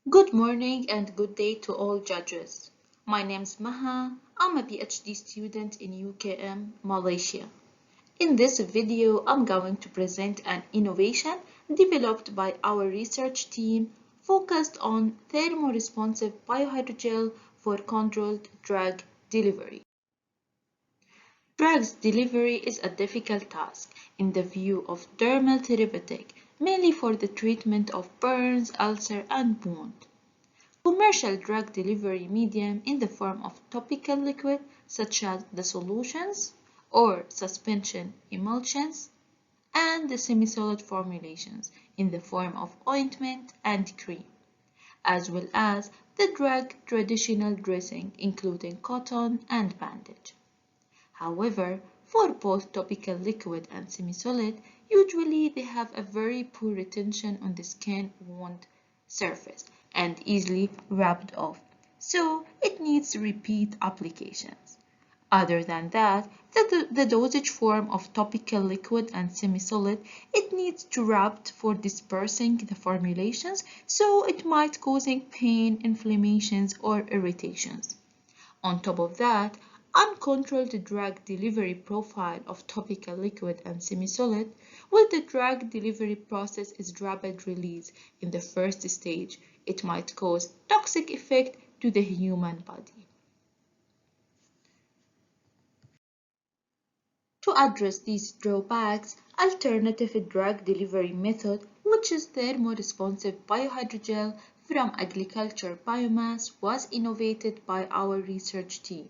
Good morning and good day to all judges. My name is Maha. I'm a PhD student in UKM, Malaysia. In this video, I'm going to present an innovation developed by our research team focused on thermoresponsive biohydrogel for controlled drug delivery. Drugs delivery is a difficult task in the view of dermal therapeutic, mainly for the treatment of burns, ulcer, and wound. Commercial drug delivery medium in the form of topical liquid such as the solutions or suspension emulsions and the semi-solid formulations in the form of ointment and cream, as well as the drug traditional dressing including cotton and bandage. However, for both topical liquid and semi-solid, usually they have a very poor retention on the skin wound surface and easily rubbed off, so it needs repeat applications. Other than that, the dosage form of topical liquid and semi-solid, it needs to rub for dispersing the formulations, so it might causing pain, inflammations, or irritations. On top of that, uncontrolled drug delivery profile of topical liquid and semi-solid, where the drug delivery process is rapid release in the first stage, it might cause toxic effect to the human body. To address these drawbacks, alternative drug delivery method, which is thermoresponsive biohydrogel from agriculture biomass, was innovated by our research team.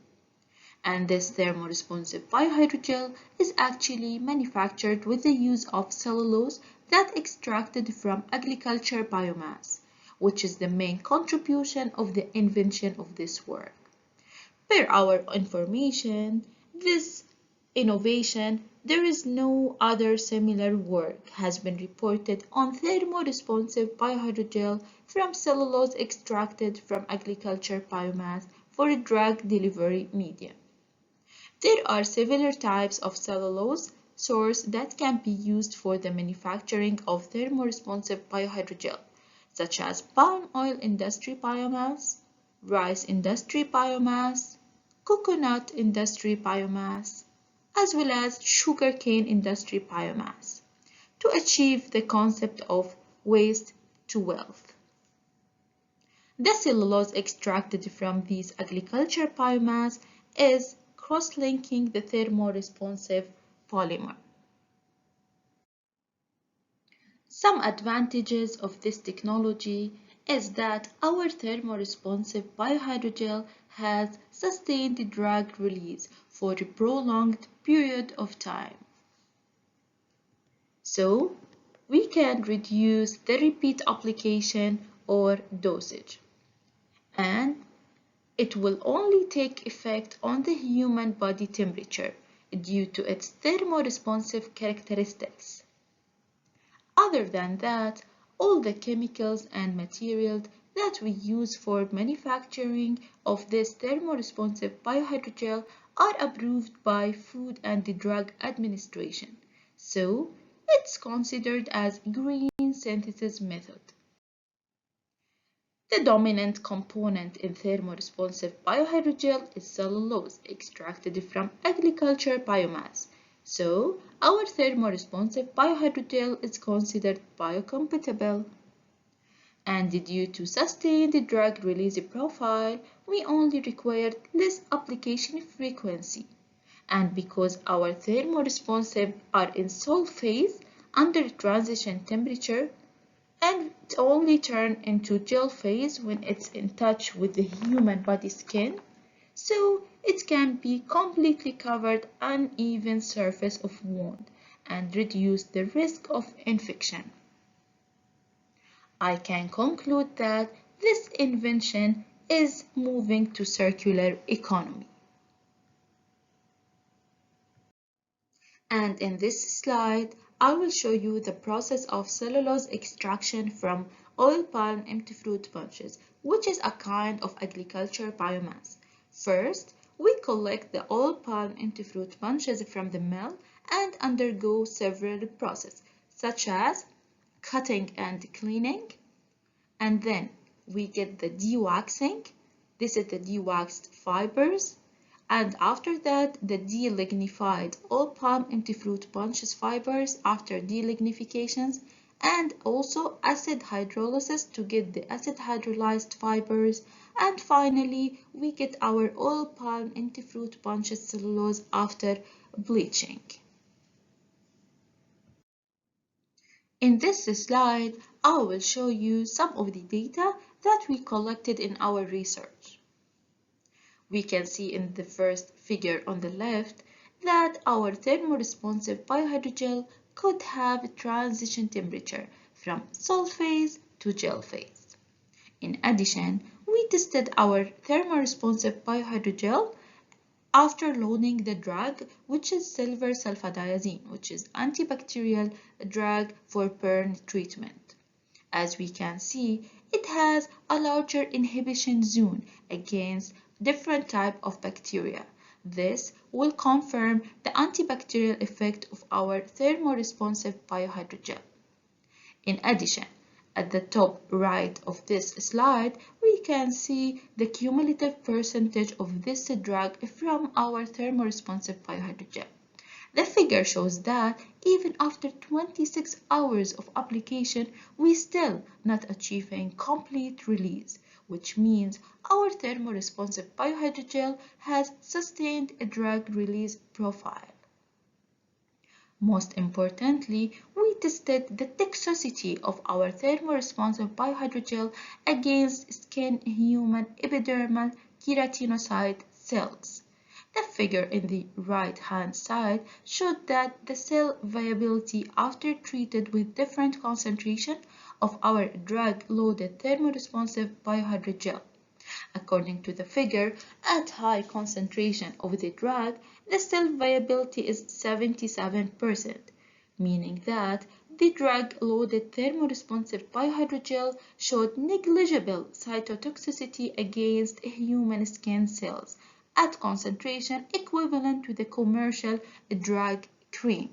And this thermoresponsive biohydrogel is actually manufactured with the use of cellulose that extracted from agriculture biomass, which is the main contribution of the invention of this work. Per our information, this innovation, there is no other similar work has been reported on thermoresponsive biohydrogel from cellulose extracted from agriculture biomass for a drug delivery medium. There are several types of cellulose source that can be used for the manufacturing of thermoresponsive biohydrogel, such as palm oil industry biomass, rice industry biomass, coconut industry biomass, as well as sugarcane industry biomass, to achieve the concept of waste to wealth. The cellulose extracted from these agriculture biomass is cross-linking the thermoresponsive polymer. Some advantages of this technology is that our thermoresponsive biohydrogel has sustained drug release for a prolonged period of time. So, we can reduce the repeat application or dosage. And it will only take effect on the human body temperature due to its thermoresponsive characteristics. Other than that, all the chemicals and materials that we use for manufacturing of this thermoresponsive biohydrogel are approved by Food and Drug Administration, so it's considered as green synthesis method. The dominant component in thermoresponsive biohydrogel is cellulose extracted from agriculture biomass. So, our thermoresponsive biohydrogel is considered biocompatible. And due to sustained drug release profile, we only require less application frequency. And because our thermoresponsive are in sol phase under transition temperature, and it only turns into gel phase when it's in touch with the human body skin, so it can be completely covered uneven surface of wound and reduce the risk of infection. I can conclude that this invention is moving to circular economy. And in this slide, I will show you the process of cellulose extraction from oil palm empty fruit bunches, which is a kind of agriculture biomass. First, we collect the oil palm empty fruit bunches from the mill and undergo several processes, such as cutting and cleaning, and then we get the dewaxing. This is the dewaxed fibers. And after that, the delignified all palm empty fruit bunches fibers after delignifications, and also acid hydrolysis to get the acid hydrolyzed fibers. And finally, we get our all palm empty fruit bunches cellulose after bleaching. In this slide, I will show you some of the data that we collected in our research. We can see in the first figure on the left that our thermoresponsive biohydrogel could have a transition temperature from solid phase to gel phase. In addition, we tested our thermoresponsive biohydrogel after loading the drug, which is silver sulfadiazine, which is antibacterial drug for burn treatment. As we can see, it has a larger inhibition zone against different type of bacteria. This will confirm the antibacterial effect of our thermoresponsive biohydrogel. In addition, at the top right of this slide, we can see the cumulative percentage of this drug from our thermoresponsive biohydrogel. The figure shows that even after 26 hours of application, we still not achieving complete release, which means our thermoresponsive biohydrogel has sustained a drug release profile. Most importantly, we tested the toxicity of our thermoresponsive biohydrogel against skin human epidermal keratinocyte cells. The figure in the right-hand side showed that the cell viability after treated with different concentration of our drug-loaded thermoresponsive biohydrogel. According to the figure, at high concentration of the drug, the cell viability is 77%, meaning that the drug-loaded thermoresponsive biohydrogel showed negligible cytotoxicity against human skin cells at concentration equivalent to the commercial drug cream.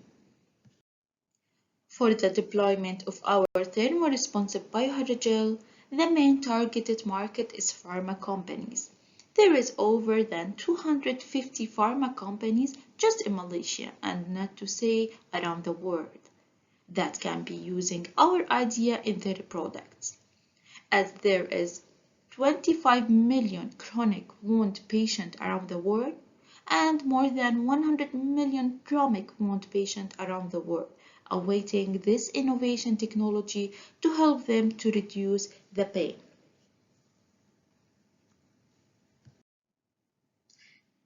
For the deployment of our thermoresponsive biohydrogel, the main targeted market is pharma companies. There is over than 250 pharma companies just in Malaysia, and not to say around the world, that can be using our idea in their products. As there is 25 million chronic wound patients around the world and more than 100 million chronic wound patients around the world awaiting this innovation technology to help them to reduce the pain.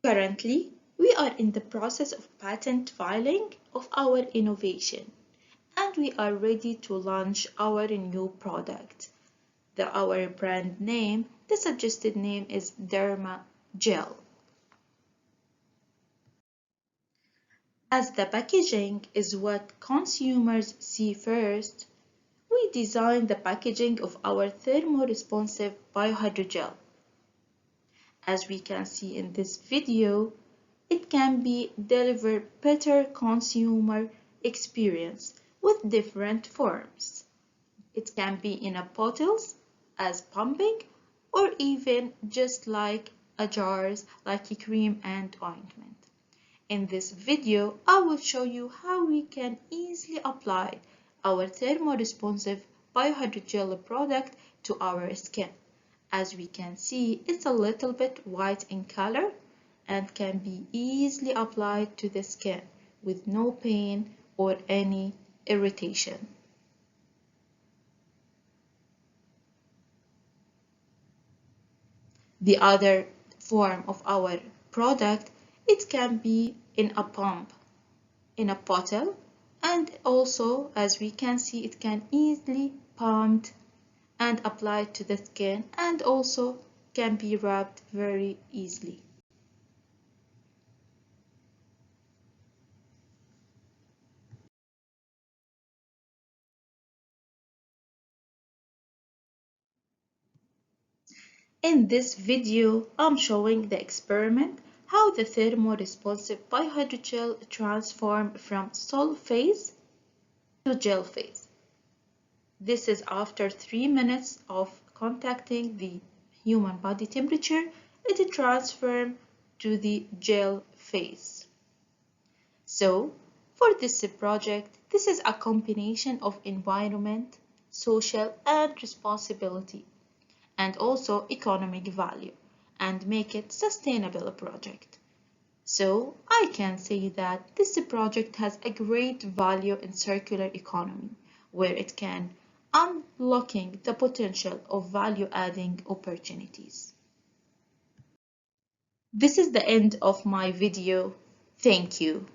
Currently, we are in the process of patent filing of our innovation, and we are ready to launch our new product. Our brand name, the suggested name is Derma Gel. As the packaging is what consumers see first, we designed the packaging of our thermoresponsive biohydrogel. As we can see in this video, it can be deliver better consumer experience with different forms. It can be in a bottles as pumping or even just like a jars like a cream and ointment. In this video, I will show you how we can easily apply our thermoresponsive biohydrogel product to our skin. As we can see, it's a little bit white in color and can be easily applied to the skin with no pain or any irritation. The other form of our product, it can be in a pump, in a bottle, and also as we can see it can easily pumped and applied to the skin and also can be rubbed very easily. In this video, I'm showing the experiment how the thermoresponsive biohydrogel transforms from solid phase to gel phase. This is after 3 minutes of contacting the human body temperature, it transforms to the gel phase. So, for this project, this is a combination of environment, social, and responsibility, and also economic value, and make it sustainable project. So I can say that this project has a great value in circular economy, where it can unlocking the potential of value-adding opportunities. This is the end of my video. Thank you.